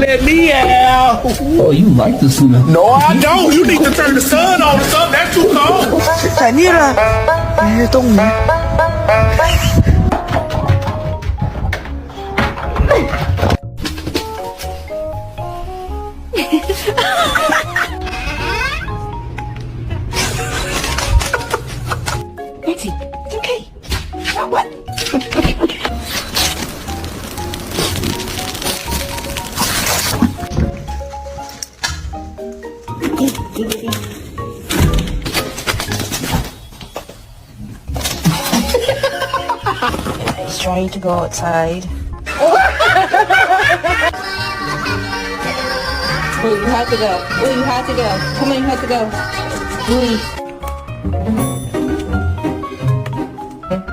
let me out. Oh, you like the smell. No, I don't. You need to turn the sun on or something. That's too cold. แต่นี่ล่ะตรงนี้ Nancy, it's okay. Now what? He's trying to go outside. Louis, you have to go. Louis, you have to go. Come on, you have to go. Louis.